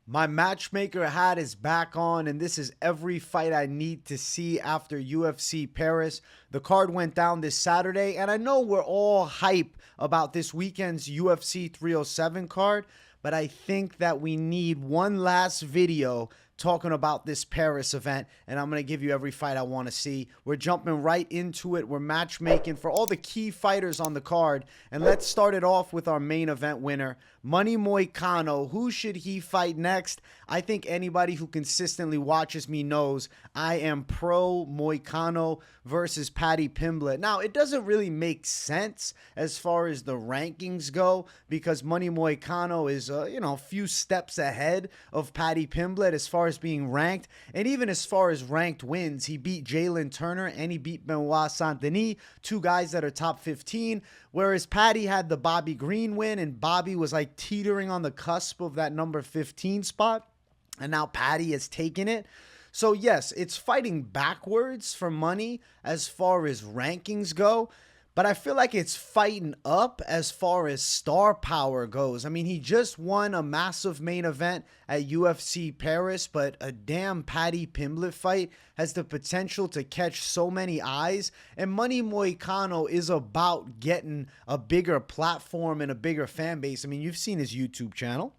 My matchmaker hat is back on, and this is every fight I need to see after UFC Paris. The card went down this Saturday, and I know we're all hype about this weekend's UFC 307 card, but I think that we need one last video talking about this Paris event, and I'm going to give you every fight I want to see. We're jumping right into it. We're matchmaking for all the key fighters on the card, and let's start it off with our main event winner, Money Moicano. Who should he fight next? I think anybody who consistently watches me knows I am pro Moicano versus Paddy Pimblett. Now, it doesn't really make sense as far as the rankings go because Money Moicano is, a few steps ahead of Paddy Pimblett as far as being ranked. And even as far as ranked wins, he beat Jalen Turner and he beat Benoit Saint-Denis, two guys that are top 15. Whereas Paddy had the Bobby Green win, and Bobby was like teetering on the cusp of that number 15 spot. And now Paddy has taken it. So yes, it's fighting backwards for Money as far as rankings go. But I feel like it's fighting up as far as star power goes. I mean, he just won a massive main event at UFC Paris, but a damn Paddy Pimblett fight has the potential to catch so many eyes. And Money Moicano is about getting a bigger platform and a bigger fan base. I mean, you've seen his YouTube channel.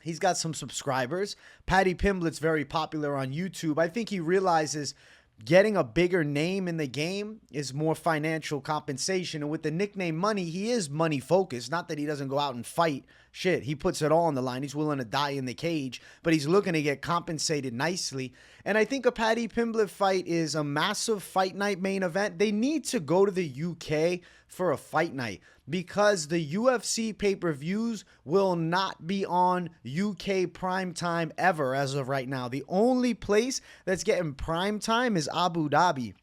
He's got some subscribers. Paddy Pimblett's very popular on YouTube. I think he realizes getting a bigger name in the game is more financial compensation. And with the nickname Money, he is money focused. Not that he doesn't go out and fight. Shit, he puts it all on the line. He's willing to die in the cage, but he's looking to get compensated nicely. And I think a Paddy Pimblett fight is a massive fight night main event. They need to go to the UK for a fight night because the UFC pay-per-views will not be on UK prime time ever as of right now. The only place that's getting prime time is Abu Dhabi.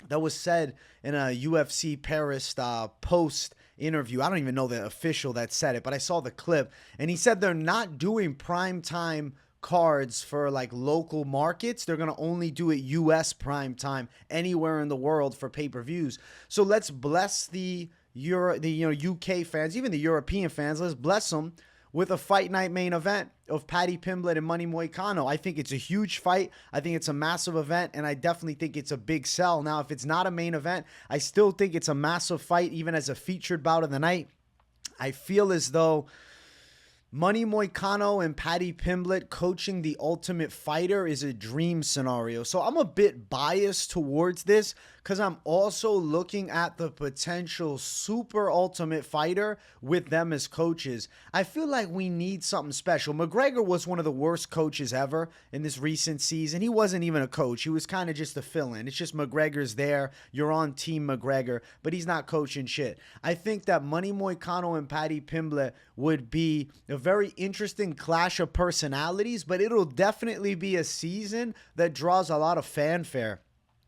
That was said in a UFC Paris post interview. I don't even know the official that said it, but I saw the clip, and he said they're not doing prime time cards for like local markets. They're going to only do it US prime time anywhere in the world for pay-per-views. So let's bless the UK fans, even the European fans. Let's bless them with a fight night main event of Paddy Pimblett and Money Moicano. I think it's a huge fight. I think it's a massive event, and I definitely think it's a big sell. Now, if it's not a main event, I still think it's a massive fight, even as a featured bout of the night. I feel as though Money Moicano and Paddy Pimblett coaching the Ultimate Fighter is a dream scenario. So I'm a bit biased towards this because I'm also looking at the potential super Ultimate Fighter with them as coaches. I feel like we need something special. McGregor was one of the worst coaches ever in this recent season. He wasn't even a coach. He was kind of just a fill-in. It's just McGregor's there. You're on Team McGregor, but he's not coaching shit. I think that Money Moicano and Paddy Pimblett would be a very interesting clash of personalities, but it'll definitely be a season that draws a lot of fanfare.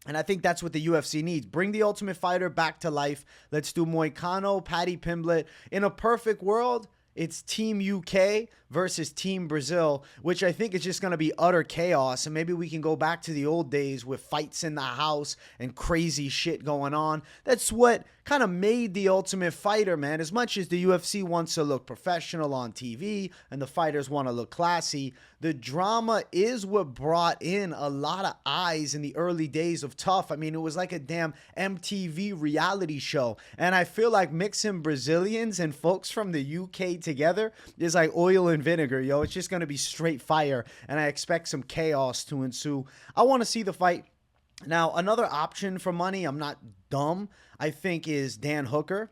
And I think that's what the UFC needs. Bring the Ultimate Fighter back to life. Let's do Moicano, Paddy Pimblett. In a perfect world, it's Team UK versus Team Brazil, which I think is just going to be utter chaos. And maybe we can go back to the old days with fights in the house and crazy shit going on. That's what kind of made the Ultimate Fighter, man. As much as the UFC wants to look professional on TV and the fighters want to look classy, the drama is what brought in a lot of eyes in the early days of Tough. I mean, it was like a damn MTV reality show. And I feel like mixing Brazilians and folks from the UK together is like oil and vinegar, yo. It's just going to be straight fire, and I expect some chaos to ensue. I want to see the fight. Now, another option for Money, I'm not dumb, I think is Dan Hooker.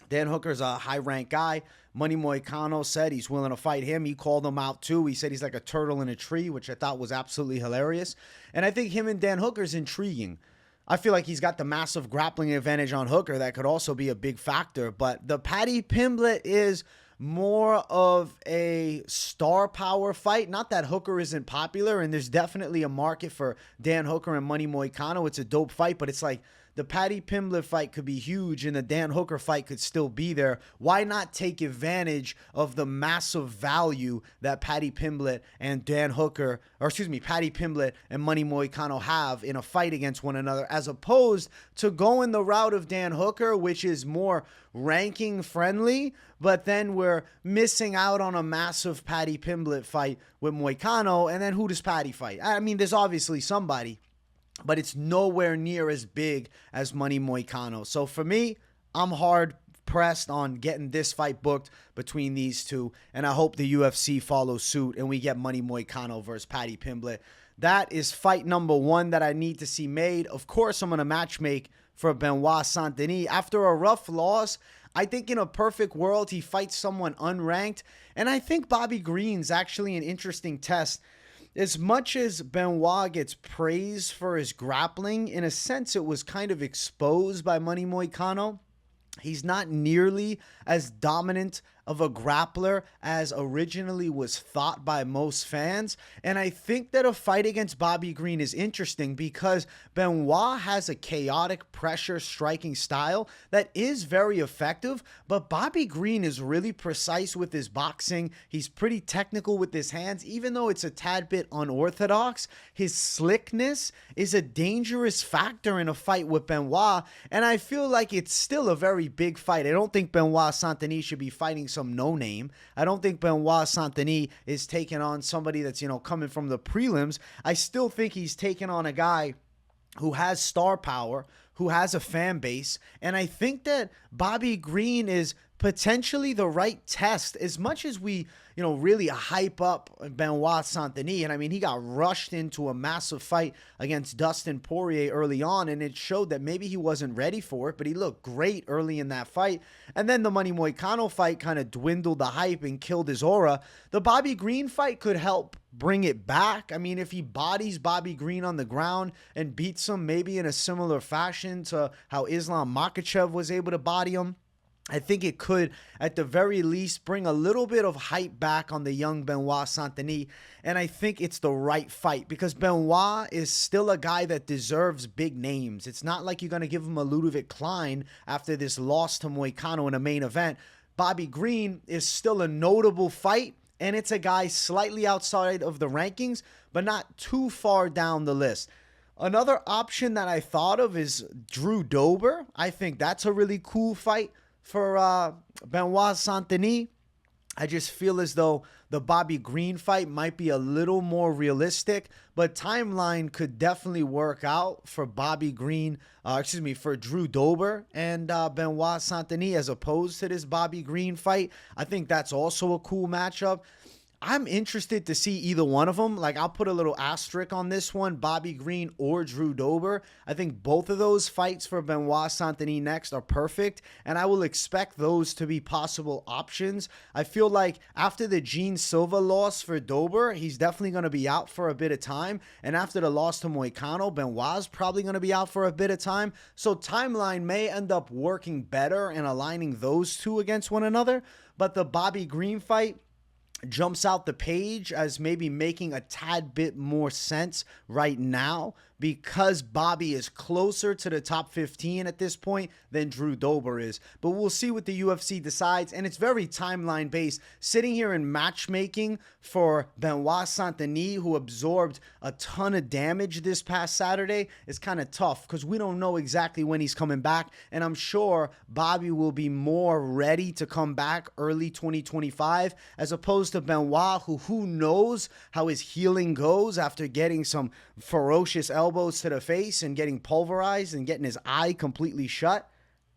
Dan Hooker's a high-ranked guy. Money Moicano said he's willing to fight him. He called him out too. He said he's like a turtle in a tree, which I thought was absolutely hilarious. And I think him and Dan Hooker's intriguing. I feel like he's got the massive grappling advantage on Hooker that could also be a big factor. But the Paddy Pimblett is more of a star power fight. Not that Hooker isn't popular, and there's definitely a market for Dan Hooker and Money Moicano. It's a dope fight, but it's like the Paddy Pimblett fight could be huge and the Dan Hooker fight could still be there. Why not take advantage of the massive value that Paddy Pimblett and Paddy Pimblett and Money Moicano have in a fight against one another, as opposed to going the route of Dan Hooker, which is more ranking friendly, but then we're missing out on a massive Paddy Pimblett fight with Moicano. And then who does Paddy fight? I mean, there's obviously somebody, but it's nowhere near as big as Money Moicano. So for me, I'm hard pressed on getting this fight booked between these two, and I hope the UFC follows suit and we get Money Moicano versus Paddy Pimblett. That is fight number 1 that I need to see made. Of course, I'm going to matchmake for Benoit Saint-Denis. After a rough loss, I think in a perfect world, he fights someone unranked. And I think Bobby Green's actually an interesting test. As much as Benoit gets praised for his grappling, in a sense, it was kind of exposed by Money Moicano. He's not nearly as dominant of a grappler as originally was thought by most fans. And I think that a fight against Bobby Green is interesting because Benoit has a chaotic pressure striking style that is very effective, but Bobby Green is really precise with his boxing. He's pretty technical with his hands, even though it's a tad bit unorthodox. His slickness is a dangerous factor in a fight with Benoit, and I feel like it's still a very big fight. I don't think Benoit Saint-Denis should be fighting some no-name. I don't think Benoit Saint-Denis is taking on somebody that's, coming from the prelims. I still think he's taking on a guy who has star power, who has a fan base, and I think that Bobby Green is potentially the right test. As much as we, really hype up Benoit Saint-Denis, and I mean, he got rushed into a massive fight against Dustin Poirier early on, and it showed that maybe he wasn't ready for it, but he looked great early in that fight. And then the Money Moicano fight kind of dwindled the hype and killed his aura. The Bobby Green fight could help bring it back. I mean, if he bodies Bobby Green on the ground and beats him maybe in a similar fashion to how Islam Makhachev was able to body him, I think it could, at the very least, bring a little bit of hype back on the young Benoit Saint-Denis. And I think it's the right fight because Benoit is still a guy that deserves big names. It's not like you're going to give him a Ľudovít Klein after this loss to Moicano in a main event. Bobby Green is still a notable fight, and it's a guy slightly outside of the rankings, but not too far down the list. Another option that I thought of is Drew Dober. I think that's a really cool fight for Benoit Saint-Denis. I just feel as though the Bobby Green fight might be a little more realistic, but timeline could definitely work out for for Drew Dober and Benoit Saint-Denis as opposed to this Bobby Green fight. I think that's also a cool matchup. I'm interested to see either one of them. Like, I'll put a little asterisk on this one, Bobby Green or Drew Dober. I think both of those fights for Benoit Saint-Denis next are perfect, and I will expect those to be possible options. I feel like after the Gene Silva loss for Dober, he's definitely going to be out for a bit of time, and after the loss to Moicano, Benoit's probably going to be out for a bit of time. So timeline may end up working better and aligning those two against one another, but the Bobby Green fight jumps out the page as maybe making a tad bit more sense right now because Bobby is closer to the top 15 at this point than Drew Dober is. But we'll see what the UFC decides, and it's very timeline based. Sitting here in matchmaking for Benoit Saint-Denis, who absorbed a ton of damage this past Saturday, is kind of tough because we don't know exactly when he's coming back, and I'm sure Bobby will be more ready to come back early 2025 as opposed to Benoit, who knows how his healing goes after getting some ferocious elbows to the face and getting pulverized and getting his eye completely shut.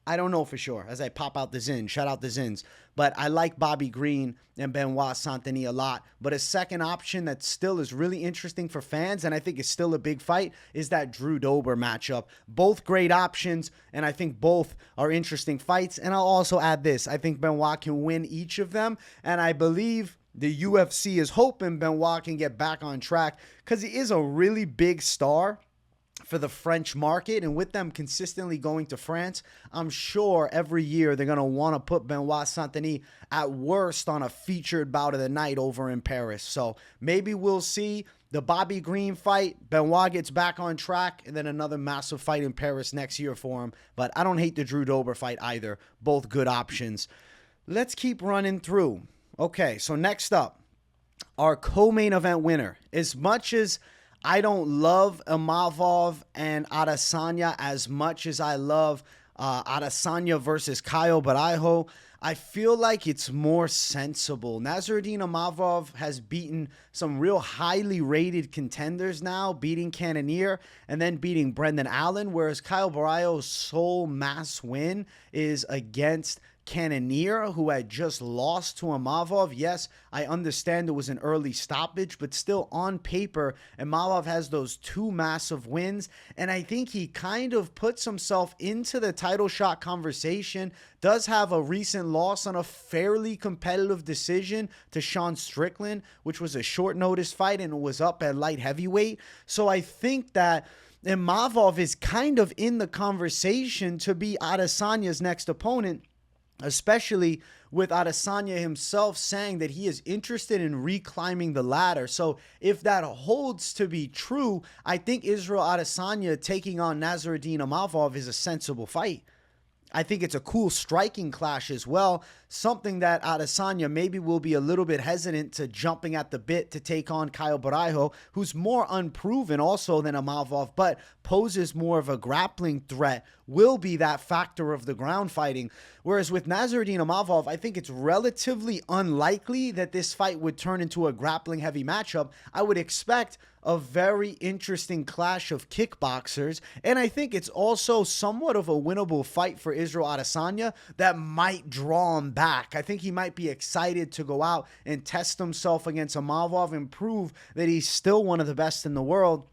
I don't know for sure as I pop out the Zins. Shout out the Zins. But I like Bobby Green and Benoit Saint-Denis a lot. But a second option that still is really interesting for fans, and I think is still a big fight, is that Drew Dober matchup. Both great options, and I think both are interesting fights. And I'll also add this. I think Benoit can win each of them, and I believe the UFC is hoping Benoit can get back on track because he is a really big star for the French market, and with them consistently going to France, I'm sure every year they're going to want to put Benoit Saint-Denis at worst on a featured bout of the night over in Paris. So maybe we'll see the Bobby Green fight, Benoit gets back on track, and then another massive fight in Paris next year for him. But I don't hate the Drew Dober fight either. Both good options. Let's keep running through. Okay, so next up, our co-main event winner. As much as I don't love Imavov and Adesanya as much as I love Adesanya versus Caio Borralho, I feel like it's more sensible. Nassourdine Imavov has beaten some real highly rated contenders now, beating Cannonier and then beating Brendan Allen, whereas Caio Borralho's sole mass win is against Cannonier, who had just lost to Imavov. Yes, I understand it was an early stoppage, but still on paper, Imavov has those two massive wins, and I think he kind of puts himself into the title shot conversation. Does have a recent loss on a fairly competitive decision to Sean Strickland, which was a short notice fight and it was up at light heavyweight. So I think that Imavov is kind of in the conversation to be Adesanya's next opponent, especially with Adesanya himself saying that he is interested in reclimbing the ladder. So if that holds to be true, I think Israel Adesanya taking on Nassourdine Imavov is a sensible fight. I think it's a cool striking clash as well, something that Adesanya maybe will be a little bit hesitant to jumping at the bit to take on Caio Borralho, who's more unproven also than Imavov, but poses more of a grappling threat, will be that factor of the ground fighting. Whereas with Nassourdine Imavov, I think it's relatively unlikely that this fight would turn into a grappling heavy matchup. I would expect a very interesting clash of kickboxers, and I think it's also somewhat of a winnable fight for Israel Adesanya that might draw him back. I think he might be excited to go out and test himself against Imavov and prove that he's still one of the best in the world.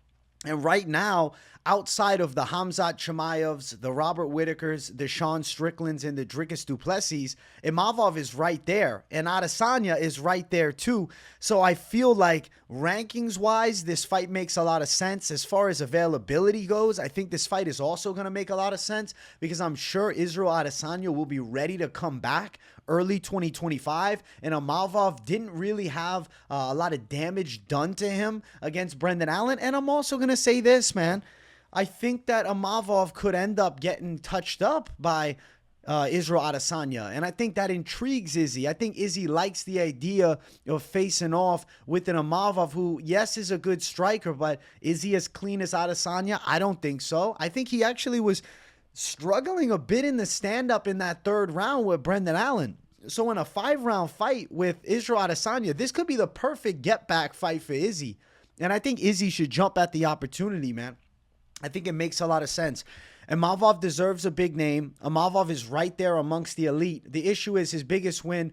And right now, outside of the Khamzat Chimaevs, the Robert Whitakers, the Sean Stricklands, and the Dricus du Plessis, Imavov is right there. And Adesanya is right there too. So I feel like rankings-wise, this fight makes a lot of sense. As far as availability goes, I think this fight is also going to make a lot of sense because I'm sure Israel Adesanya will be ready to come back early 2025, and Imavov didn't really have a lot of damage done to him against Brendan Allen. And I'm also going to say this, man. I think that Imavov could end up getting touched up by Israel Adesanya, and I think that intrigues Izzy. I think Izzy likes the idea of facing off with an Imavov who, yes, is a good striker, but is he as clean as Adesanya? I don't think so. I think he actually was struggling a bit in the stand-up in that third round with Brendan Allen. So in a 5-round fight with Israel Adesanya, this could be the perfect get-back fight for Izzy. And I think Izzy should jump at the opportunity, man. I think it makes a lot of sense. Imavov deserves a big name. Imavov is right there amongst the elite. The issue is his biggest win,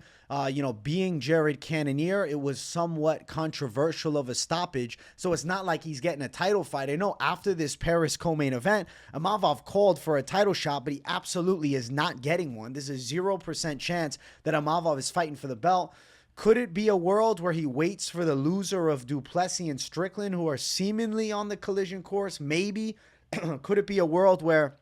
being Jared Cannonier. It was somewhat controversial of a stoppage, so it's not like he's getting a title fight. I know after this Paris co-main event, Imavov called for a title shot, but he absolutely is not getting one. There's a 0% chance that Imavov is fighting for the belt. Could it be a world where he waits for the loser of du Plessis and Strickland, who are seemingly on the collision course? Maybe. Could it be a world where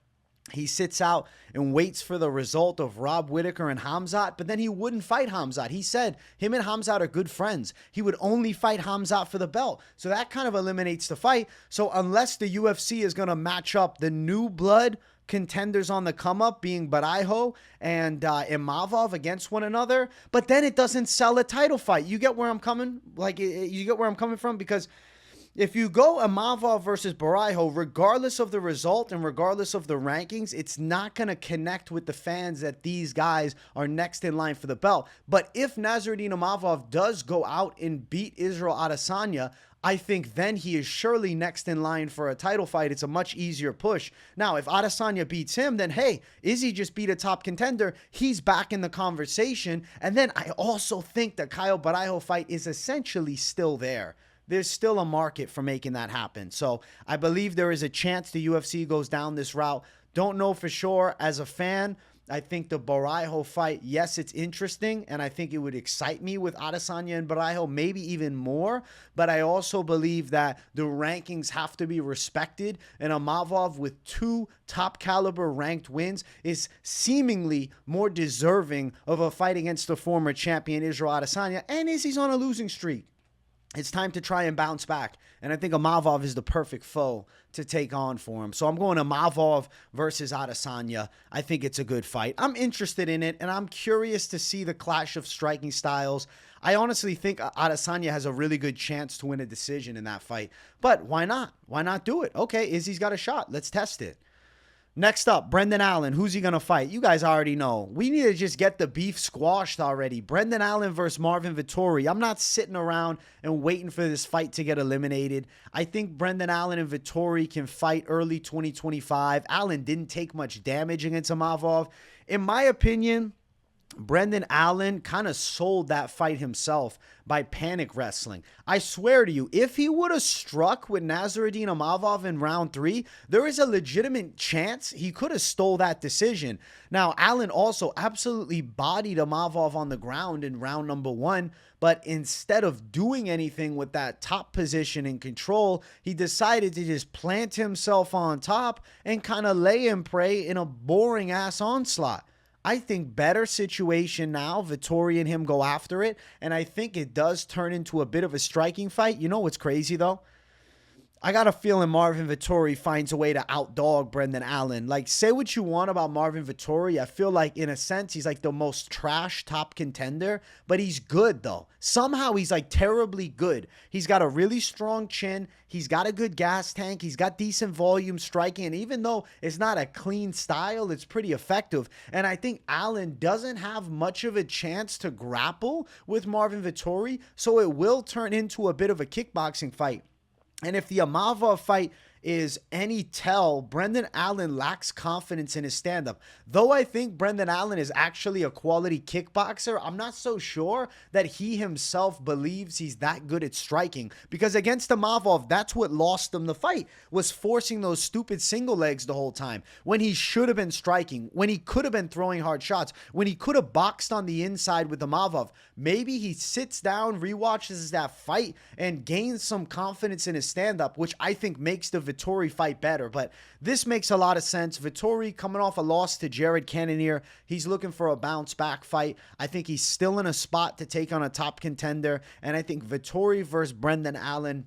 he sits out and waits for the result of Rob Whitaker and Khamzat, but then he wouldn't fight Khamzat? He said him and Khamzat are good friends. He would only fight Khamzat for the belt. So that kind of eliminates the fight. So unless the UFC is going to match up the new blood contenders on the come up, being Borralho and Imavov against one another, but then it doesn't sell a title fight. You get where I'm coming? You get where I'm coming from? Because if you go Imavov versus Borralho, regardless of the result and regardless of the rankings, it's not going to connect with the fans that these guys are next in line for the belt. But if Nassourdine Imavov does go out and beat Israel Adesanya, I think then he is surely next in line for a title fight. It's a much easier push. Now, if Adesanya beats him, then hey, Izzy just beat a top contender. He's back in the conversation. And then I also think the Caio Borralho fight is essentially still there. There's still a market for making that happen. So I believe there is a chance the UFC goes down this route. Don't know for sure. As a fan, I think the Baraiho fight, yes, it's interesting, and I think it would excite me with Adesanya and Baraiho, maybe even more. But I also believe that the rankings have to be respected, and Imavov with 2 top caliber ranked wins is seemingly more deserving of a fight against the former champion Israel Adesanya, and he's on a losing streak. It's time to try and bounce back. And I think Imavov is the perfect foe to take on for him. So I'm going Imavov versus Adesanya. I think it's a good fight. I'm interested in it, and I'm curious to see the clash of striking styles. I honestly think Adesanya has a really good chance to win a decision in that fight. But why not? Why not do it? Okay, Izzy's got a shot. Let's test it. Next up, Brendan Allen. Who's he going to fight? You guys already know. We need to just get the beef squashed already. Brendan Allen versus Marvin Vettori. I'm not sitting around and waiting for this fight to get eliminated. I think Brendan Allen and Vettori can fight early 2025. Allen didn't take much damage against Imavov. In my opinion, Brendan Allen kind of sold that fight himself by panic wrestling. I swear to you, if he would have struck with Nasruddin Imavov in round 3, there is a legitimate chance he could have stole that decision. Now, Allen also absolutely bodied Imavov on the ground in round number 1, but instead of doing anything with that top position and control, he decided to just plant himself on top and kind of lay and pray in a boring-ass onslaught. I think better situation now. Vettori and him go after it, and I think it does turn into a bit of a striking fight. You know what's crazy, though? I got a feeling Marvin Vettori finds a way to outdog Brendan Allen. Like, say what you want about Marvin Vettori. I feel like, in a sense, he's like the most trash top contender, but he's good, though. Somehow, he's like terribly good. He's got a really strong chin. He's got a good gas tank. He's got decent volume striking. And even though it's not a clean style, it's pretty effective. And I think Allen doesn't have much of a chance to grapple with Marvin Vettori, so it will turn into a bit of a kickboxing fight. And if the Imavov fight is any tell, Brendan Allen lacks confidence in his stand-up. Though I think Brendan Allen is actually a quality kickboxer, I'm not so sure that he himself believes he's that good at striking. Because against Imavov, that's what lost him the fight, was forcing those stupid single legs the whole time. When he should have been striking, when he could have been throwing hard shots, when he could have boxed on the inside with Imavov. Maybe he sits down, rewatches that fight, and gains some confidence in his stand-up, which I think makes the Vettori fight better. But this makes a lot of sense. Vettori coming off a loss to Jared Cannonier. He's looking for a bounce back fight. I think he's still in a spot to take on a top contender. And I think Vettori versus Brendan Allen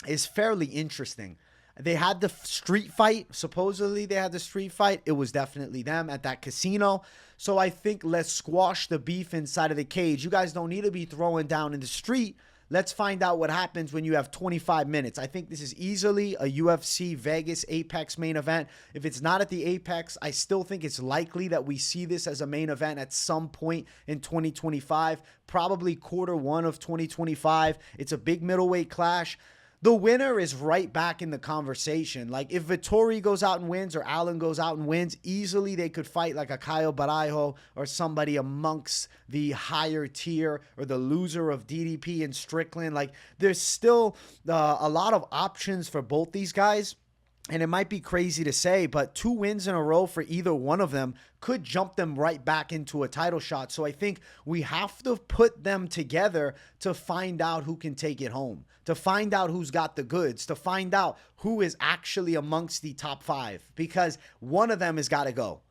is fairly interesting. They had the street fight. Supposedly they had the street fight. It was definitely them at that casino. So I think let's squash the beef inside of the cage. You guys don't need to be throwing down in the street. Let's find out what happens when you have 25 minutes. I think this is easily a UFC Vegas Apex main event. If it's not at the Apex, I still think it's likely that we see this as a main event at some point in 2025, probably Q1 of 2025. It's a big middleweight clash. The winner is right back in the conversation. Like, if Vettori goes out and wins or Allen goes out and wins, easily they could fight like a Caio Baraiho or somebody amongst the higher tier, or the loser of DDP and Strickland. Like, there's still a lot of options for both these guys. And it might be crazy to say, but 2 wins in a row for either one of them could jump them right back into a title shot. So I think we have to put them together to find out who can take it home, to find out who's got the goods, to find out who is actually amongst the top 5, because one of them has got to go.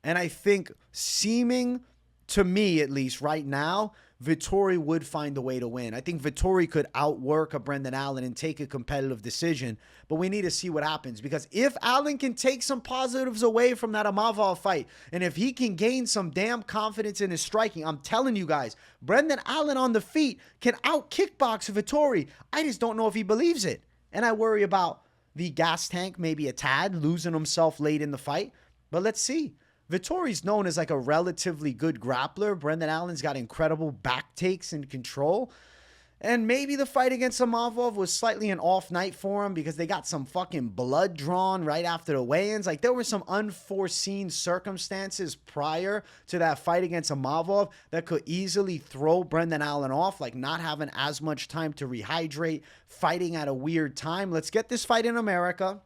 And I think, seeming to me at least right now, Vettori would find a way to win. I think Vettori could outwork a Brendan Allen and take a competitive decision, but we need to see what happens, because if Allen can take some positives away from that Imavov fight, and if he can gain some damn confidence in his striking, I'm telling you guys, Brendan Allen on the feet can out-kickbox Vettori. I just don't know if he believes it. And I worry about the gas tank, maybe a tad, losing himself late in the fight, but let's see. Vettori's known as like a relatively good grappler. Brendan Allen's got incredible back takes and control. And maybe the fight against Imavov was slightly an off night for him because they got some fucking blood drawn right after the weigh-ins. Like, there were some unforeseen circumstances prior to that fight against Imavov that could easily throw Brendan Allen off, like not having as much time to rehydrate, fighting at a weird time. Let's get this fight in America.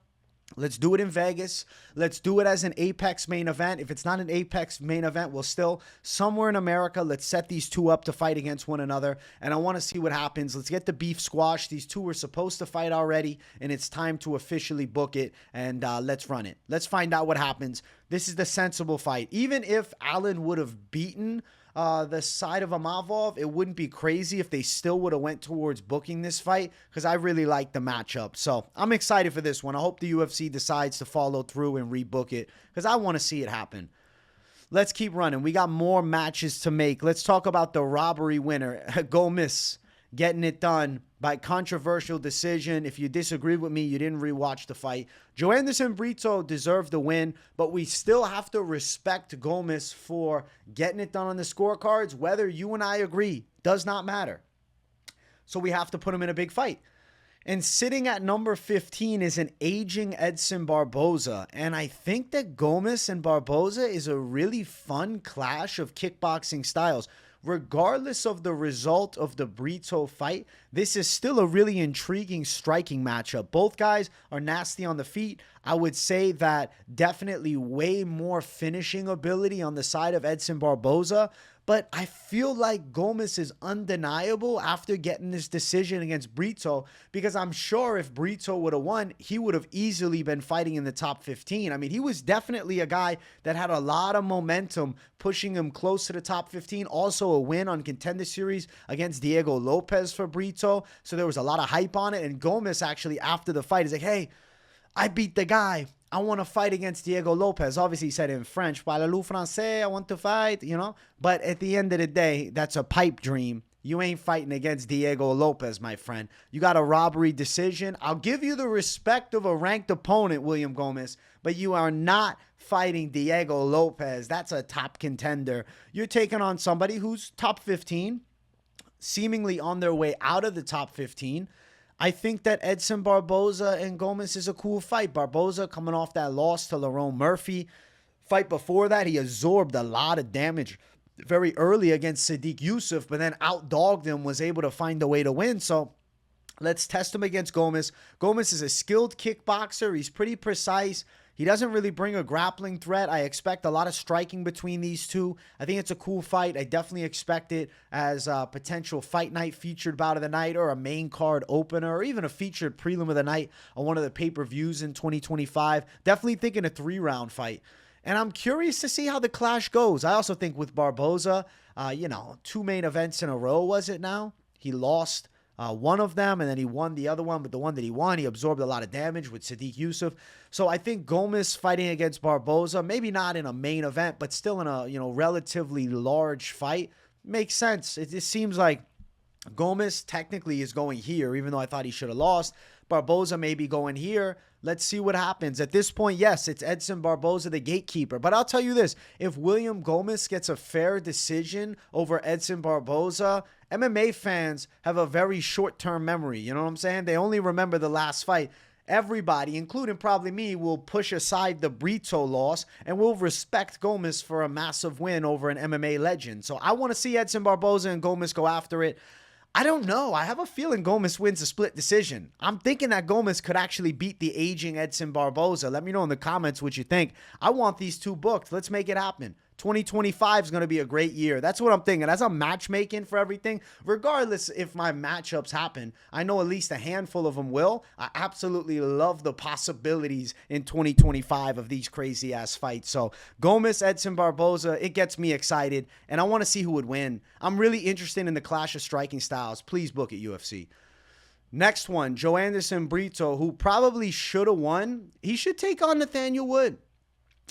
Let's do it in Vegas. Let's do it as an Apex main event. If it's not an Apex main event, we'll still somewhere in America. Let's set these two up to fight against one another. And I want to see what happens. Let's get the beef squashed. These two were supposed to fight already, and it's time to officially book it. And let's run it. Let's find out what happens. This is the sensible fight. Even if Ailín would have beaten the side of Imavov, it wouldn't be crazy if they still would have went towards booking this fight, because I really like the matchup. So I'm excited for this one. I hope the UFC decides to follow through and rebook it, because I want to see it happen. Let's keep running. We got more matches to make. Let's talk about the robbery winner, Gomis, getting it done by controversial decision. If you disagree with me, you didn't rewatch the fight. Joanderson Brito deserved the win, but we still have to respect Gomis for getting it done on the scorecards. Whether you and I agree does not matter. So we have to put him in a big fight. And sitting at number 15 is an aging Edson Barboza. And I think that Gomis and Barboza is a really fun clash of kickboxing styles. Regardless of the result of the Brito fight, this is still a really intriguing striking matchup. Both guys are nasty on the feet. I would say that definitely way more finishing ability on the side of Edson Barboza. But I feel like Gomis is undeniable after getting this decision against Brito, because I'm sure if Brito would have won, he would have easily been fighting in the top 15. I mean, he was definitely a guy that had a lot of momentum pushing him close to the top 15. Also a win on Contender Series against Diego Lopez for Brito. So there was a lot of hype on it. And Gomis actually after the fight is like, hey, I beat the guy. I want to fight against Diego Lopez. Obviously, he said in French, parlez-vous français? I want to fight, you know. But at the end of the day, that's a pipe dream. You ain't fighting against Diego Lopez, my friend. You got a robbery decision. I'll give you the respect of a ranked opponent, William Gomis, but you are not fighting Diego Lopez. That's a top contender. You're taking on somebody who's top 15, seemingly on their way out of the top 15. I think that Edson Barboza and Gomis is a cool fight. Barboza coming off that loss to Lerone Murphy. Fight before that, he absorbed a lot of damage very early against Sodiq Yusuff, but then outdogged him, was able to find a way to win. So let's test him against Gomis. Gomis is a skilled kickboxer. He's pretty precise. He doesn't really bring a grappling threat. I expect a lot of striking between these two. I think it's a cool fight. I definitely expect it as a potential fight night featured bout of the night, or a main card opener, or even a featured prelim of the night on one of the pay-per-views in 2025. Definitely thinking a 3-round fight. And I'm curious to see how the clash goes. I also think with Barboza, 2 main events in a row, was it now? He lost one of them, and then he won the other one. But the one that he won, he absorbed a lot of damage with Sodiq Yusuff. So I think Gomis fighting against Barboza, maybe not in a main event, but still in a relatively large fight, makes sense. It just seems like Gomis technically is going here, even though I thought he should have lost. Barboza may be going here. Let's see what happens. At this point, yes, it's Edson Barboza, the gatekeeper. But I'll tell you this, if William Gomis gets a fair decision over Edson Barboza, MMA fans have a very short-term memory. You know what I'm saying? They only remember the last fight. Everybody, including probably me, will push aside the Brito loss and will respect Gomis for a massive win over an MMA legend. So I want to see Edson Barboza and Gomis go after it. I don't know. I have a feeling Gomis wins a split decision. I'm thinking that Gomis could actually beat the aging Edson Barboza. Let me know in the comments what you think. I want these two booked. Let's make it happen. 2025 is going to be a great year. That's what I'm thinking. As I'm matchmaking for everything, regardless if my matchups happen, I know at least a handful of them will. I absolutely love the possibilities in 2025 of these crazy-ass fights. So Gomis, Edson Barboza, it gets me excited, and I want to see who would win. I'm really interested in the clash of striking styles. Please book it, UFC. Next one, Joanderson Brito, who probably should have won. He should take on Nathaniel Wood.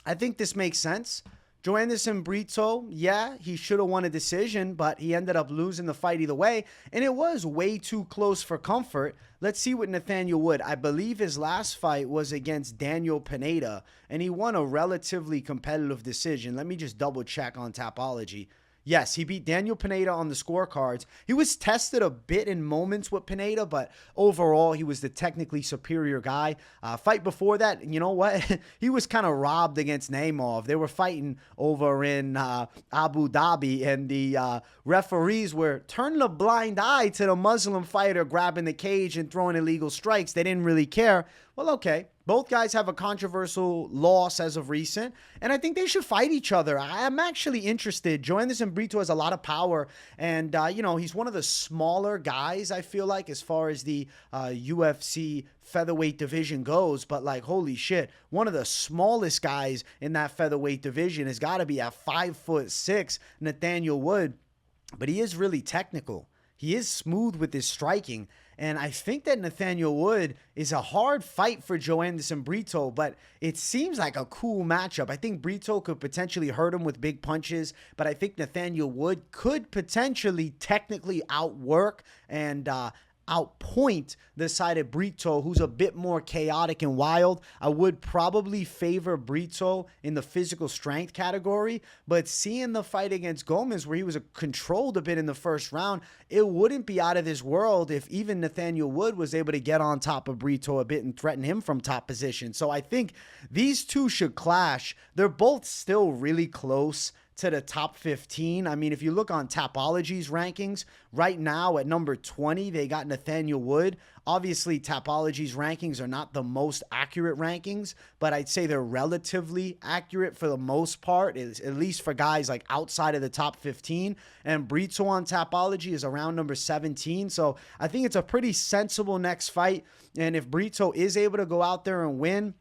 I think this makes sense. Joanderson Brito, yeah, he should have won a decision, but he ended up losing the fight either way, and it was way too close for comfort. Let's see what Nathaniel Wood. I believe his last fight was against Daniel Pineda, and he won a relatively competitive decision. Let me just double check on Tapology. Yes, he beat Daniel Pineda on the scorecards. He was tested a bit in moments with Pineda, but overall, he was the technically superior guy. Fight before that, you know what? He was kind of robbed against Imavov. They were fighting over in Abu Dhabi, and the referees were turning a blind eye to the Muslim fighter grabbing the cage and throwing illegal strikes. They didn't really care. Well, okay. Both guys have a controversial loss as of recent, and I think they should fight each other. I'm actually interested. Joanderson Brito has a lot of power, and, he's one of the smaller guys, I feel like, as far as the UFC featherweight division goes. But, like, holy shit, one of the smallest guys in that featherweight division has got to be at 5'6", Nathaniel Wood. But he is really technical. He is smooth with his striking. And I think that Nathaniel Wood is a hard fight for Joanderson Brito, but it seems like a cool matchup. I think Brito could potentially hurt him with big punches, but I think Nathaniel Wood could potentially technically outwork and outpoint the side of Brito, who's a bit more chaotic and wild. I would probably favor Brito in the physical strength category, but seeing the fight against Gomis, where he was controlled a bit in the first round, it wouldn't be out of this world if even Nathaniel Wood was able to get on top of Brito a bit and threaten him from top position. So I think these two should clash. They're both still really close to the top 15. I mean, if you look on Tapology's rankings, right now at number 20, they got Nathaniel Wood. Obviously, Tapology's rankings are not the most accurate rankings, but I'd say they're relatively accurate for the most part, at least for guys like outside of the top 15. And Brito on Tapology is around number 17. So I think it's a pretty sensible next fight. And if Brito is able to go out there and win,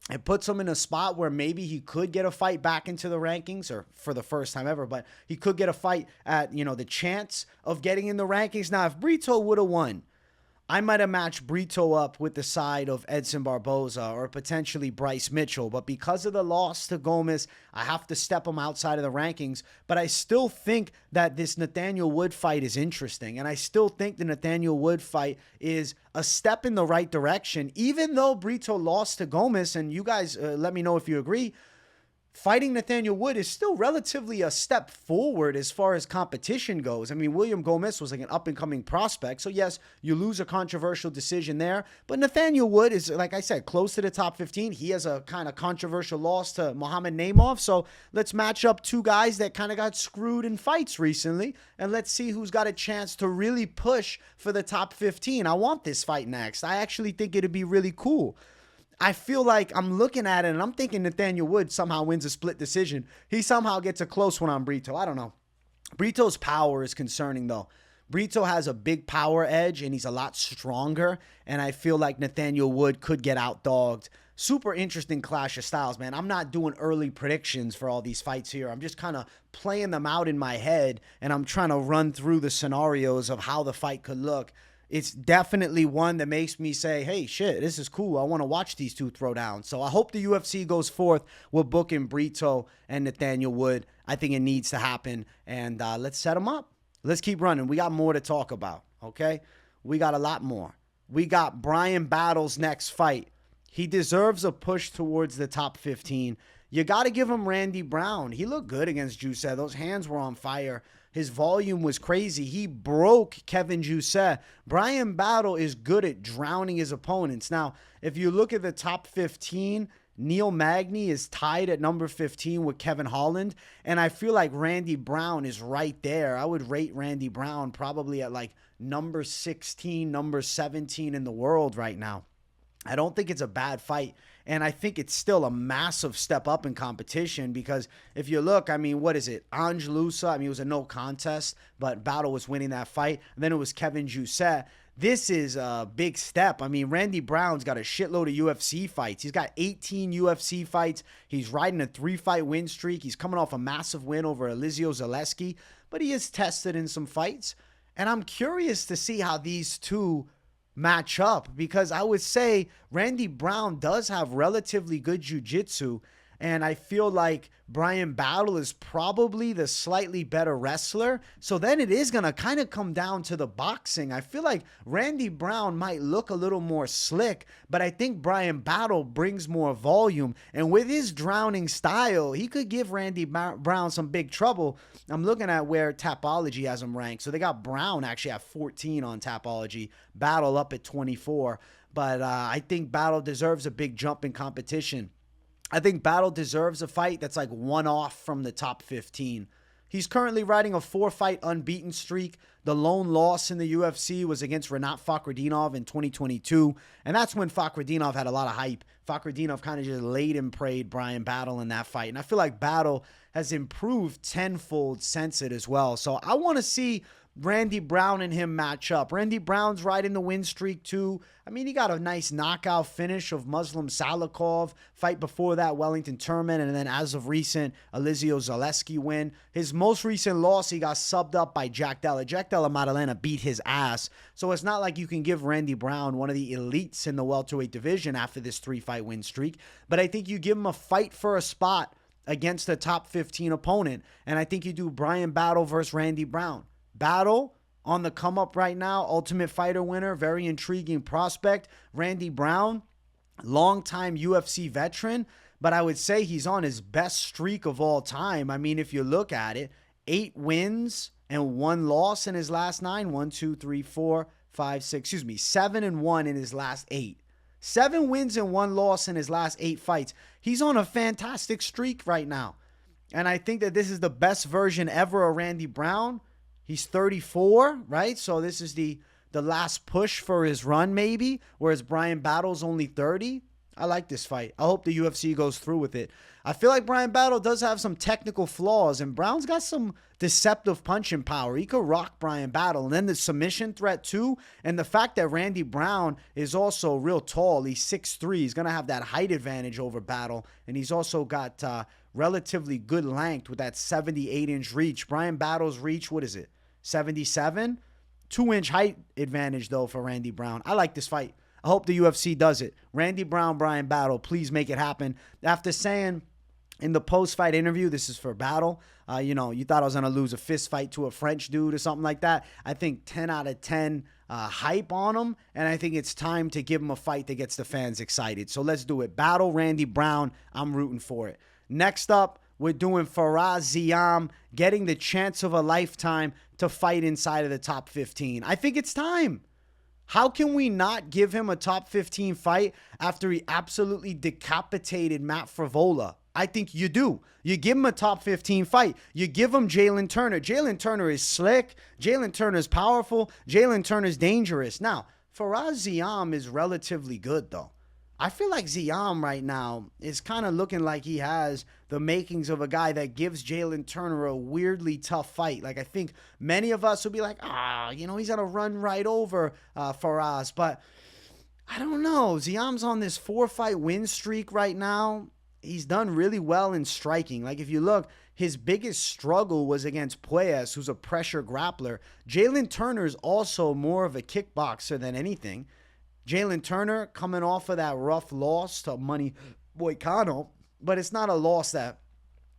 it puts him in a spot where maybe he could get a fight back into the rankings, or for the first time ever, but he could get a fight at, the chance of getting in the rankings. Now, if Brito would have won, I might have matched Brito up with the side of Edson Barboza or potentially Bryce Mitchell. But because of the loss to Gomis, I have to step him outside of the rankings. But I still think that this Nathaniel Wood fight is interesting. And I still think the Nathaniel Wood fight is a step in the right direction. Even though Brito lost to Gomis, and you guys let me know if you agree, fighting Nathaniel Wood is still relatively a step forward as far as competition goes. I mean, William Gomis was like an up-and-coming prospect. So, yes, you lose a controversial decision there. But Nathaniel Wood is, like I said, close to the top 15. He has a kind of controversial loss to Mohamed Naimov. So, let's match up two guys that kind of got screwed in fights recently. And let's see who's got a chance to really push for the top 15. I want this fight next. I actually think it'd be really cool. I feel like I'm looking at it and I'm thinking Nathaniel Wood somehow wins a split decision. He somehow gets a close one on Brito. I don't know. Brito's power is concerning, though. Brito has a big power edge and he's a lot stronger. And I feel like Nathaniel Wood could get outdogged. Super interesting clash of styles, man. I'm not doing early predictions for all these fights here. I'm just kind of playing them out in my head and I'm trying to run through the scenarios of how the fight could look. It's definitely one that makes me say, hey, shit, this is cool. I want to watch these two throw down. So I hope the UFC goes forth with booking Brito and Nathaniel Wood. I think it needs to happen. And let's set them up. Let's keep running. We got more to talk about, okay? We got a lot more. We got Bryan Battle's next fight. He deserves a push towards the top 15. You got to give him Randy Brown. He looked good against Jousset. Those hands were on fire. His volume was crazy. He broke Kevin Jousset. Bryan Battle is good at drowning his opponents. Now, if you look at the top 15, Neil Magny is tied at number 15 with Kevin Holland. And I feel like Randy Brown is right there. I would rate Randy Brown probably at like number 16, number 17 in the world right now. I don't think it's a bad fight. And I think it's still a massive step up in competition because if you look, I mean, what is it? Angelusa, I mean, it was a no contest, but Battle was winning that fight. And then it was Kevin Jousset. This is a big step. I mean, Randy Brown's got a shitload of UFC fights. He's got 18 UFC fights. He's riding a 3-fight win streak. He's coming off a massive win over Elizio Zaleski, but he is tested in some fights. And I'm curious to see how these two match up because I would say Randy Brown does have relatively good jiu-jitsu and I feel like Bryan Battle is probably the slightly better wrestler. So then it is going to kind of come down to the boxing. I feel like Randy Brown might look a little more slick, but I think Bryan Battle brings more volume. And with his drowning style, he could give Randy Brown some big trouble. I'm looking at where Tapology has him ranked. So they got Brown actually at 14 on Tapology, Battle up at 24. But I think Battle deserves a big jump in competition. I think Battle deserves a fight that's like one off from the top 15. He's currently riding a 4-fight unbeaten streak. The lone loss in the UFC was against Rinat Fakhretdinov in 2022. And that's when Fakhretdinov had a lot of hype. Fakhretdinov kind of just laid and prayed Bryan Battle in that fight. And I feel like Battle has improved tenfold since it as well. So I want to see Randy Brown and him match up. Randy Brown's riding the win streak too. I mean, he got a nice knockout finish of Muslim Salikov. Fight before that, Wellington Turman, and then as of recent, Elizio Zaleski win. His most recent loss, he got subbed up by Jack Della. Jack Della Maddalena beat his ass. So it's not like you can give Randy Brown one of the elites in the welterweight division after this 3-fight win streak. But I think you give him a fight for a spot against a top 15 opponent. And I think you do Bryan Battle versus Randy Brown. Battle on the come up right now, Ultimate Fighter winner, very intriguing prospect. Randy Brown, longtime UFC veteran, but I would say he's on his best streak of all time. I mean, if you look at it, 8 wins and 1 loss in his last 9. 1, 2, 3, 4, 5, 6, 7-1 in his last 8. 7 wins and 1 loss in his last 8 fights. He's on a fantastic streak right now. And I think that this is the best version ever of Randy Brown. He's 34, right? So this is the last push for his run maybe, whereas Bryan Battle's only 30. I like this fight. I hope the UFC goes through with it. I feel like Bryan Battle does have some technical flaws, and Brown's got some deceptive punching power. He could rock Bryan Battle. And then the submission threat too, and the fact that Randy Brown is also real tall. He's 6'3". He's going to have that height advantage over Battle, and he's also got relatively good length with that 78-inch reach. Bryan Battle's reach, what is it? 77, 2-inch height advantage though for Randy Brown. I like this fight. I hope the UFC does it. Randy Brown, Bryan Battle, please make it happen. After saying in the post-fight interview, this is for Battle, you thought I was going to lose a fist fight to a French dude or something like that. I think 10 out of 10 hype on him, and I think it's time to give him a fight that gets the fans excited. So let's do it. Battle, Randy Brown. I'm rooting for it. Next up, we're doing Faraz Ziam, getting the chance of a lifetime to fight inside of the top 15. I think it's time. How can we not give him a top 15 fight after he absolutely decapitated Matt Frevola? I think you do. You give him a top 15 fight. You give him Jalen Turner. Jalen Turner is slick. Jalen Turner is powerful. Jalen Turner is dangerous. Now, Faraz Ziam is relatively good, though. I feel like Ziam right now is kind of looking like he has the makings of a guy that gives Jalen Turner a weirdly tough fight. Like, I think many of us will be like, he's going to run right over Faraz. But I don't know. Ziam's on this 4-fight win streak right now. He's done really well in striking. Like, if you look, his biggest struggle was against Pérez, who's a pressure grappler. Jalen Turner's also more of a kickboxer than anything. Jalen Turner coming off of that rough loss to Money Moicano, but it's not a loss that,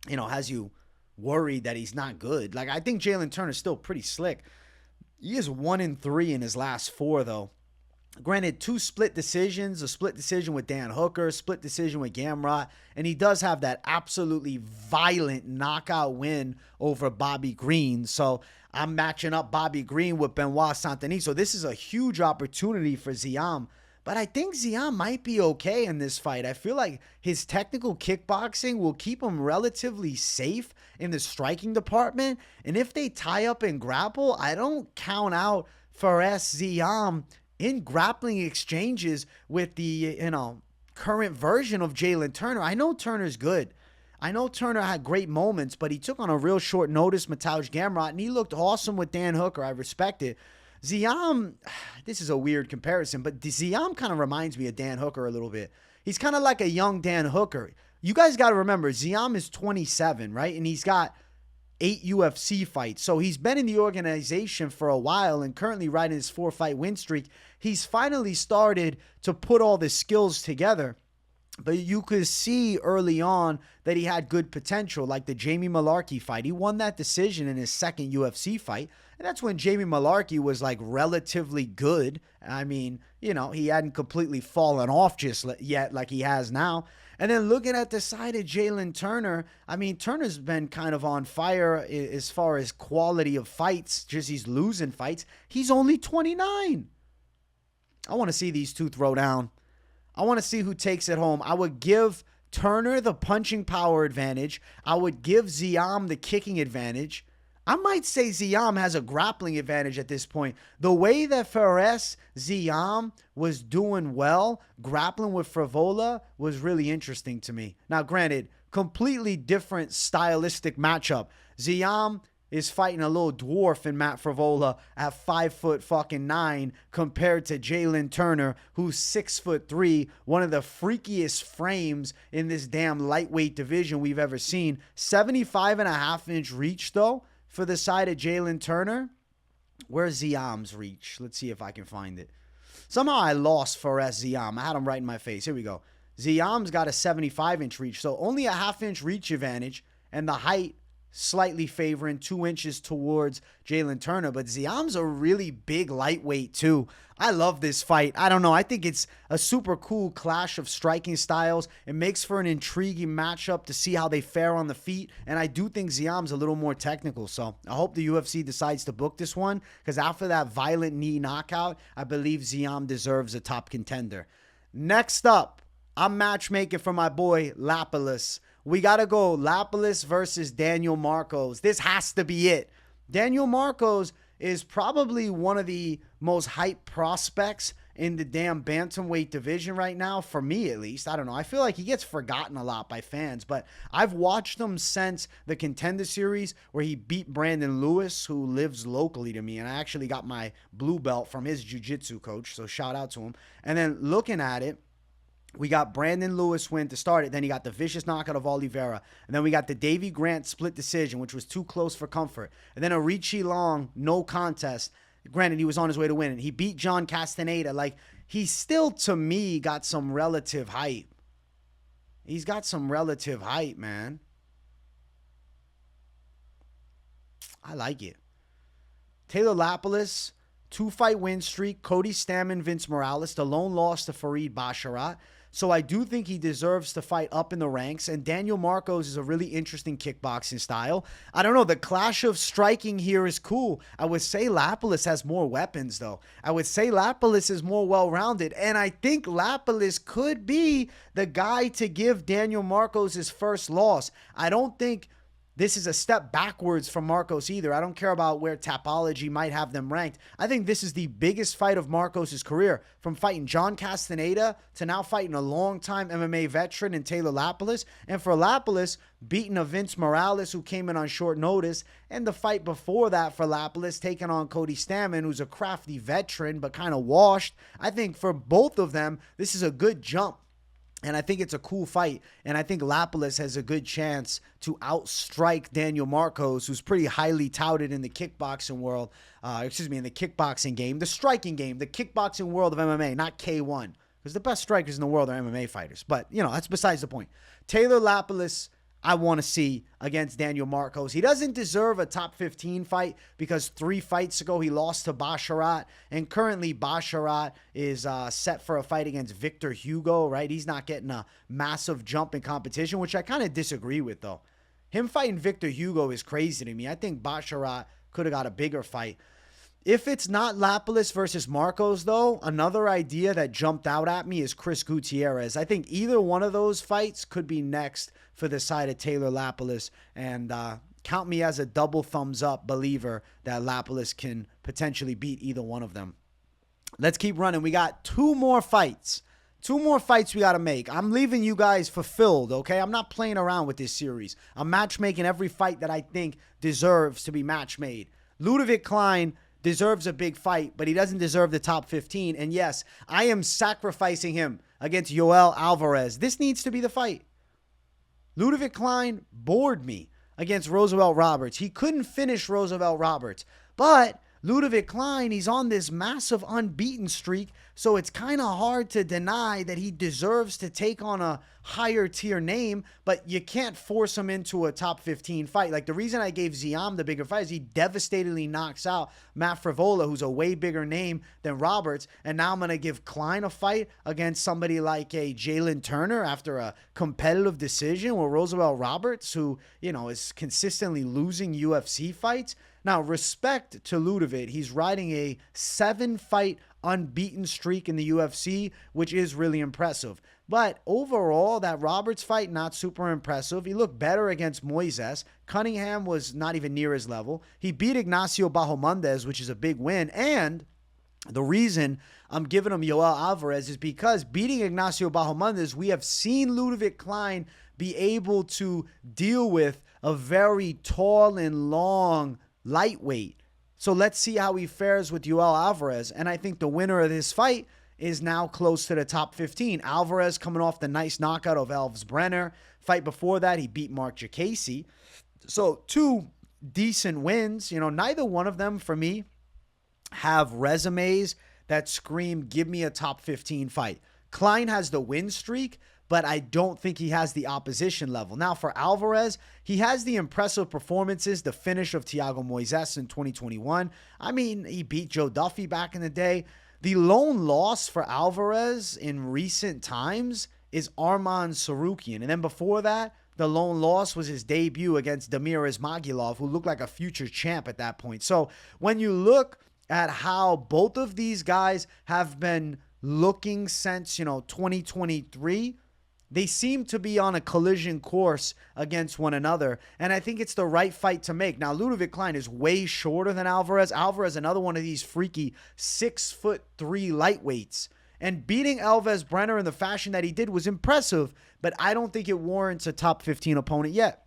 has you worried that he's not good. Like, I think Jalen Turner's still pretty slick. He is 1-3 in his last 4, though. Granted, 2 split decisions, a split decision with Dan Hooker, split decision with Gamrot, and he does have that absolutely violent knockout win over Bobby Green. So I'm matching up Bobby Green with Benoit Saint-Denis. So this is a huge opportunity for Ziam. But I think Ziam might be okay in this fight. I feel like his technical kickboxing will keep him relatively safe in the striking department. And if they tie up and grapple, I don't count out Faraz Ziam in grappling exchanges with the, current version of Jalen Turner. I know Turner's good. I know Turner had great moments, but he took on a real short notice Mateusz Gamrot, and he looked awesome with Dan Hooker. I respect it. Ziam, this is a weird comparison, but Ziam kind of reminds me of Dan Hooker a little bit. He's kind of like a young Dan Hooker. You guys got to remember, Ziam is 27, right? And he's got 8 UFC fights. So he's been in the organization for a while and currently riding his 4-fight win streak. He's finally started to put all the skills together. But you could see early on that he had good potential, like the Jamie Malarkey fight. He won that decision in his second UFC fight. And that's when Jamie Malarkey was like relatively good. I mean, he hadn't completely fallen off just yet like he has now. And then looking at the side of Jalen Turner, I mean, Turner's been kind of on fire as far as quality of fights, just he's losing fights. He's only 29. I want to see these two throw down. I want to see who takes it home. I would give Turner the punching power advantage. I would give Ziam the kicking advantage. I might say Ziam has a grappling advantage at this point. The way that Ziam was doing well, grappling with Frevola, was really interesting to me. Now, granted, completely different stylistic matchup. Ziam is fighting a little dwarf in Matt Frevola at 5'9" compared to Jalen Turner, who's 6'3", one of the freakiest frames in this damn lightweight division we've ever seen. 75.5-inch reach, though, for the side of Jalen Turner. Where's Ziam's reach? Let's see if I can find it. Somehow I lost Ziam. I had him right in my face. Here we go. Ziam's got a 75-inch reach, so only a half-inch reach advantage, and the height slightly favoring 2 inches towards Jalen Turner. But Ziam's a really big lightweight too. I love this fight. I don't know. I think it's a super cool clash of striking styles. It makes for an intriguing matchup to see how they fare on the feet. And I do think Ziam's a little more technical. So I hope the UFC decides to book this one, because after that violent knee knockout, I believe Ziam deserves a top contender. Next up, I'm matchmaking for my boy Lapilus. We got to go Lapilus versus Daniel Marcos. This has to be it. Daniel Marcos is probably one of the most hyped prospects in the damn bantamweight division right now, for me at least. I don't know. I feel like he gets forgotten a lot by fans, but I've watched him since the Contender Series where he beat Brandon Lewis, who lives locally to me, and I actually got my blue belt from his jiu-jitsu coach, so shout out to him. And then looking at it, we got Brandon Lewis win to start it. Then he got the vicious knockout of Oliveira. And then we got the Davy Grant split decision, which was too close for comfort. And then a Richie Long no contest. Granted, he was on his way to win. He beat John Castaneda. Like, he still, to me, got some relative hype. He's got some relative hype, man. I like it. Taylor Lapilus, 2-fight win streak. Cody Stamann, Vince Morales. The lone loss to Farid Basharat. So I do think he deserves to fight up in the ranks. And Daniel Marcos is a really interesting kickboxing style. I don't know. The clash of striking here is cool. I would say Lapilus has more weapons, though. I would say Lapilus is more well-rounded. And I think Lapilus could be the guy to give Daniel Marcos his first loss. I don't think this is a step backwards from Marcos either. I don't care about where Tapology might have them ranked. I think this is the biggest fight of Marcos' career, from fighting John Castaneda to now fighting a longtime MMA veteran in Taylor Lapilus. And for Lapilus, beating a Vince Morales who came in on short notice, and the fight before that for Lapilus, taking on Cody Stamann, who's a crafty veteran but kind of washed. I think for both of them, this is a good jump. And I think it's a cool fight. And I think Lapilus has a good chance to outstrike Daniel Marcos, who's pretty highly touted in the kickboxing world. In the kickboxing game, the striking game, the kickboxing world of MMA, not K1. Because the best strikers in the world are MMA fighters. But, that's besides the point. Taylor Lapilus, I want to see against Daniel Marcos. He doesn't deserve a top 15 fight because 3 fights ago he lost to Basharat. And currently Basharat is set for a fight against Victor Hugo, right? He's not getting a massive jump in competition, which I kind of disagree with, though. Him fighting Victor Hugo is crazy to me. I think Basharat could have got a bigger fight. If it's not Lapilus versus Marcos, though, another idea that jumped out at me is Chris Gutierrez. I think either one of those fights could be next for the side of Taylor Lapilus. And count me as a double thumbs up believer that Lapilus can potentially beat either one of them. Let's keep running. We got 2 more fights. 2 more fights we got to make. I'm leaving you guys fulfilled, okay? I'm not playing around with this series. I'm matchmaking every fight that I think deserves to be match made. Ľudovít Klein deserves a big fight, but he doesn't deserve the top 15. And yes, I am sacrificing him against Yoel Alvarez. This needs to be the fight. Ľudovít Klein bored me against Roosevelt Roberts. He couldn't finish Roosevelt Roberts. But Ľudovít Klein, he's on this massive unbeaten streak, so it's kind of hard to deny that he deserves to take on a higher tier name, but you can't force him into a top 15 fight. Like, the reason I gave Ziam the bigger fight is he devastatingly knocks out Matt Frevola, who's a way bigger name than Roberts, and now I'm going to give Klein a fight against somebody like a Jalen Turner after a competitive decision with Roosevelt Roberts, who, is consistently losing UFC fights. Now, respect to Ľudovít. He's riding a 7-fight unbeaten streak in the UFC, which is really impressive. But overall, that Roberts fight, not super impressive. He looked better against Moises. Cunningham was not even near his level. He beat Ignacio Bahamondes, which is a big win. And the reason I'm giving him Yoel Alvarez is because beating Ignacio Bahamondes, we have seen Ľudovít Klein be able to deal with a very tall and long lightweight. So let's see how he fares with Yoel Alvarez. And I think the winner of this fight is now close to the top 15. Alvarez coming off the nice knockout of Elves Brenner. Fight before that, he beat Mark Jacasey. So 2 decent wins. Neither one of them, for me, have resumes that scream, give me a top 15 fight. Klein has the win streak, but I don't think he has the opposition level. Now, for Alvarez, he has the impressive performances, the finish of Thiago Moises in 2021. I mean, he beat Joe Duffy back in the day. The lone loss for Alvarez in recent times is Arman Sarukian. And then before that, the lone loss was his debut against Damir Ismagulov, who looked like a future champ at that point. So when you look at how both of these guys have been looking since, 2023, they seem to be on a collision course against one another, and I think it's the right fight to make. Now, Ľudovít Klein is way shorter than Alvarez. Alvarez, another one of these freaky 6'3" lightweights. And beating Elves Brenner in the fashion that he did was impressive, but I don't think it warrants a top 15 opponent yet.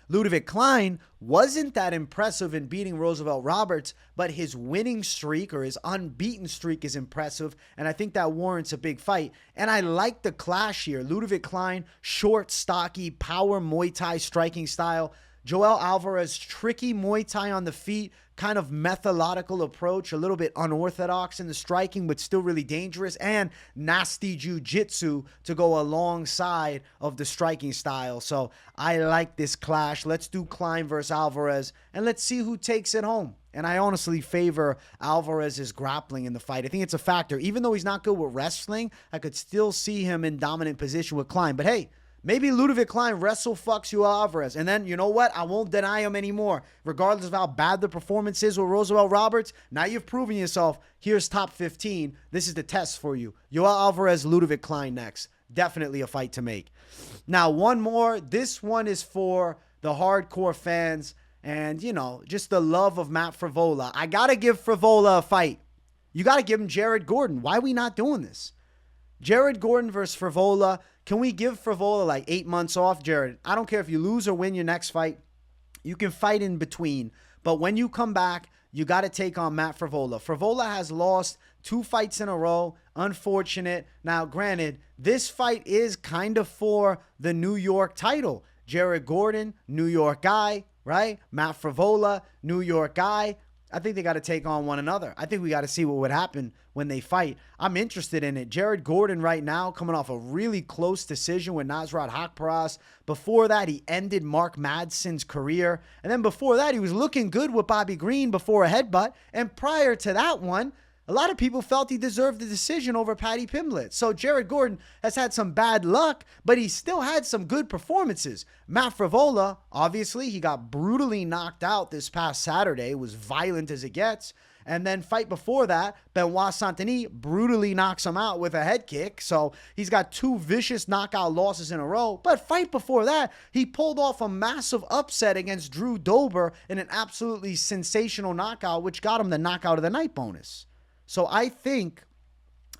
Ľudovít Klein wasn't that impressive in beating Roosevelt Roberts, but his winning streak or his unbeaten streak is impressive, and I think that warrants a big fight. And I like the clash here. Ľudovít Klein, short, stocky, power Muay Thai striking style. Joel Alvarez, tricky Muay Thai on the feet, kind of methodical approach, a little bit unorthodox in the striking, but still really dangerous, and nasty jiu-jitsu to go alongside of the striking style. So I like this clash. Let's do Klein versus Alvarez, and let's see who takes it home. And I honestly favor Alvarez's grappling in the fight. I think it's a factor. Even though he's not good with wrestling, I could still see him in dominant position with Klein. But hey, maybe Ľudovít Klein wrestle fucks Yoel Alvarez. And then, you know what? I won't deny him anymore. Regardless of how bad the performance is with Roosevelt Roberts, now you've proven yourself. Here's top 15. This is the test for you. Yoel Alvarez, Ľudovít Klein next. Definitely a fight to make. Now, one more. This one is for the hardcore fans and, just the love of Matt Frevola. I got to give Frevola a fight. You got to give him Jared Gordon. Why are we not doing this? Jared Gordon versus Frevola. Can we give Frevola like 8 months off? Jared, I don't care if you lose or win your next fight. You can fight in between. But when you come back, you got to take on Matt Frevola. Frevola has lost 2 fights in a row. Unfortunate. Now, granted, this fight is kind of for the New York title. Jared Gordon, New York guy, right? Matt Frevola, New York guy. I think they got to take on one another. I think we got to see what would happen when they fight. I'm interested in it. Jared Gordon right now coming off a really close decision with Nasrat Haqparast. Before that, he ended Mark Madsen's career. And then before that, he was looking good with Bobby Green before a headbutt. And prior to that one, a lot of people felt he deserved the decision over Paddy Pimblett. So Jared Gordon has had some bad luck, but he still had some good performances. Matt Frevola, obviously, he got brutally knocked out this past Saturday. It was violent as it gets. And then fight before that, Benoit Saint-Denis brutally knocks him out with a head kick. So he's got 2 vicious knockout losses in a row. But fight before that, he pulled off a massive upset against Drew Dober in an absolutely sensational knockout, which got him the knockout of the night bonus. So I think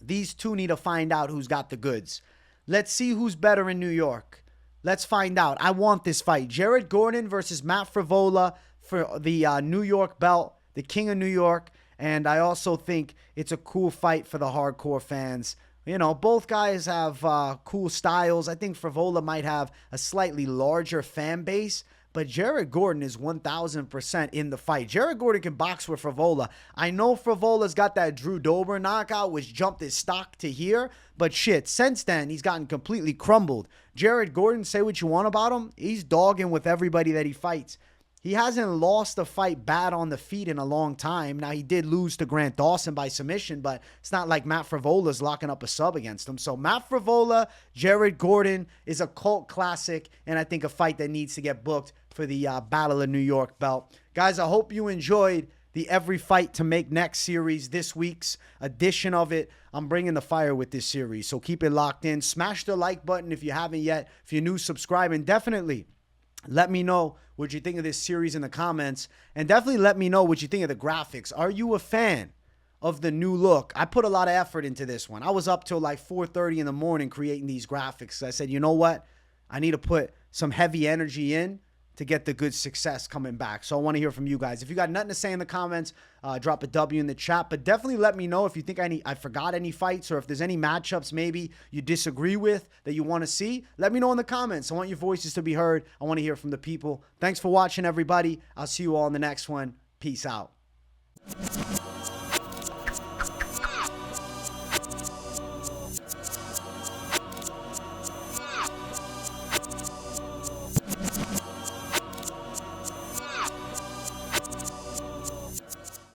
these two need to find out who's got the goods. Let's see who's better in New York. Let's find out. I want this fight. Jared Gordon versus Matt Frevola for the New York belt, the King of New York. And I also think it's a cool fight for the hardcore fans. Both guys have cool styles. I think Frevola might have a slightly larger fan base. But Jared Gordon is 1,000% in the fight. Jared Gordon can box with Frevola. I know Frevola's got that Drew Dober knockout, which jumped his stock to here. But shit, since then, he's gotten completely crumbled. Jared Gordon, say what you want about him, he's dogging with everybody that he fights. He hasn't lost a fight bad on the feet in a long time. Now, he did lose to Grant Dawson by submission, but it's not like Matt Frevola's locking up a sub against him. So Matt Frevola, Jared Gordon is a cult classic, and I think a fight that needs to get booked for the Battle of New York belt. Guys, I hope you enjoyed the Every Fight to Make Next series, this week's edition of it. I'm bringing the fire with this series, so keep it locked in. Smash the like button if you haven't yet. If you're new, subscribe, and definitely let me know what you think of this series in the comments, and definitely let me know what you think of the graphics. Are you a fan of the new look? I put a lot of effort into this one. I was up till like 4:30 in the morning creating these graphics. I said, you know what? I need to put some heavy energy in to get the good success coming back. So I want to hear from you guys. If you got nothing to say in the comments, drop a W in the chat. But definitely let me know if you think I forgot any fights, or if there's any matchups maybe you disagree with that you want to see. Let me know in the comments. I want your voices to be heard. I want to hear from the people. Thanks for watching, everybody. I'll see you all in the next one. Peace out.